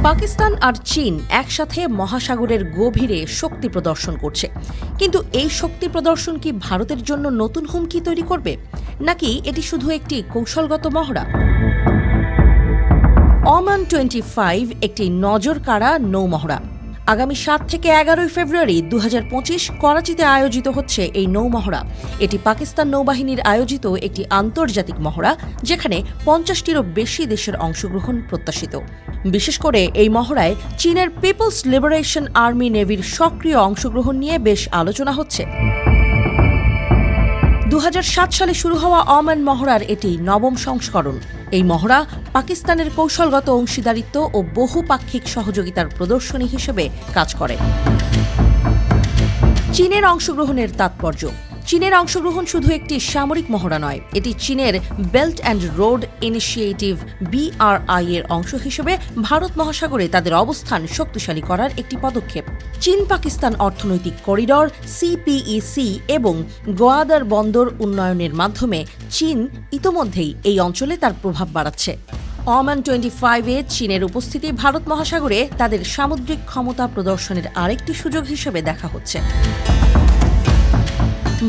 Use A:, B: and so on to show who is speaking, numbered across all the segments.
A: পাকিস্তান আর চীন একসাথে মহাসাগরের গভীরে শক্তি প্রদর্শন করছে, কিন্তু এই শক্তি প্রদর্শন কি ভারতের জন্য নতুন হুমকি তৈরি করবে, নাকি এটি শুধু একটি কৌশলগত মহড়া? ওমান 25 একটি নজর কাড়া নৌমহড়া। আগামী 7 থেকে 11 ফেব্রুয়ারি 2025 করাচিতে আয়োজিত হচ্ছে এই নৌমহড়া। এটি পাকিস্তান নৌবাহিনীর আয়োজিত একটি আন্তর্জাতিক মহড়া, যেখানে 50টিরও বেশি দেশের অংশগ্রহণ প্রত্যাশিত। বিশেষ করে এই মহড়ায় চীনের পিপলস লিবারেশন আর্মি নেভির সক্রিয় অংশগ্রহণ নিয়ে বেশ আলোচনা হচ্ছে। 2007 সালে শুরু হওয়া ওমান মহড়ার এটি নবম সংস্করণ। এই মহড়া পাকিস্তানের কৌশলগত অংশীদারিত্ব ও বহুপাক্ষিক সহযোগিতার প্রদর্শনী হিসেবে কাজ করে। চীনের অংশগ্রহণের তাৎপর্য। চীনের অংশগ্রহণ শুধু একটি সামরিক মহড়া নয়, এটি চীনের belt and road initiative BRI এর অংশ হিসেবে ভারত মহাসাগরে তাদের অবস্থান শক্তিশালী করার একটি পদক্ষেপ। চীন পাকিস্তান অর্থনৈতিক করিডর CPEC এবং গোয়াদার বন্দর উন্নয়নের মাধ্যমে চীন ইতোমধ্যেই এই অঞ্চলে তার প্রভাব বাড়াচ্ছে। ওমান 25-এ চীনের উপস্থিতি ভারত মহাসাগরে তাদের সামুদ্রিক ক্ষমতা প্রদর্শনের আরেকটি সুযোগ হিসেবে দেখা হচ্ছে।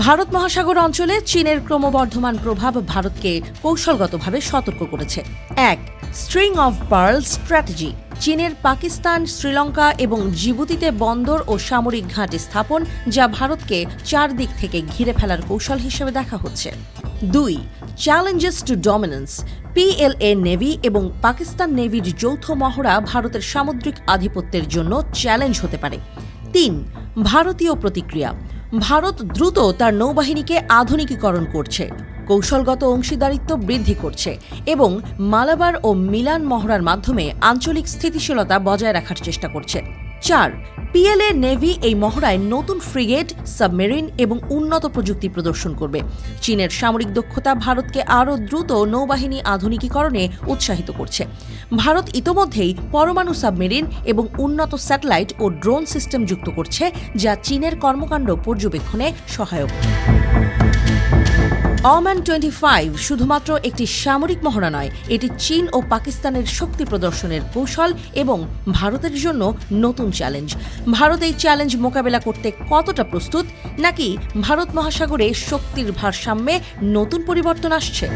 A: ভারত মহাসাগর অঞ্চলে চীনের ক্রমবর্ধমান প্রভাব ভারতকে কৌশলগতভাবে সতর্ক করেছে। 1. String of pearls strategy. চীনের পাকিস্তান, শ্রীলঙ্কা এবং জিবুতিতে বন্দর ও সামরিক ঘাঁটি স্থাপন, যা ভারতকে চারদিক থেকে ঘিরে ফেলার কৌশল হিসেবে দেখা হচ্ছে। 2. Challenges two dominance. PLA navy এবং পাকিস্তান নেভির যৌথ মহড়া ভারতের সামুদ্রিক আধিপত্যের জন্য চ্যালেঞ্জ হতে পারে। 3. ভারতীয় প্রতিক্রিয়া। ভারত দ্রুত তার নৌবাহিনীকে আধুনিকীকরণ করছে, কৌশলগত অংশীদারিত্ব বৃদ্ধি করছে এবং মালাবার ও মিলান মহড়ার মাধ্যমে আঞ্চলিক স্থিতিশীলতা বজায় রাখার চেষ্টা করছে। 4. PLA নেভি এই মহড়ায় নতুন ফ্রিগেট, সাবমেরিন এবং উন্নত প্রযুক্তি প্রদর্শন করবে। চীনের সামরিক দক্ষতা ভারতকে আরও দ্রুত নৌবাহিনী আধুনিকীকরণে উৎসাহিত করছে। ভারত ইতোমধ্যেই পরমাণু সাবমেরিন এবং উন্নত স্যাটেলাইট ও ড্রোন সিস্টেম যুক্ত করছে, যা চীনের কর্মকাণ্ড পর্যবেক্ষণে সহায়ক। ওমান 25 শুধুমাত্র একটি সামরিক মহড়া নয়, এটি চীন ও পাকিস্তানের শক্তি প্রদর্শনের কৌশল এবং ভারতের জন্য নতুন চ্যালেঞ্জ। ভারত এই চ্যালেঞ্জ মোকাবেলা করতে কতটা প্রস্তুত, নাকি ভারত মহাসাগরে শক্তির ভারসাম্যে নতুন পরিবর্তন আসছে?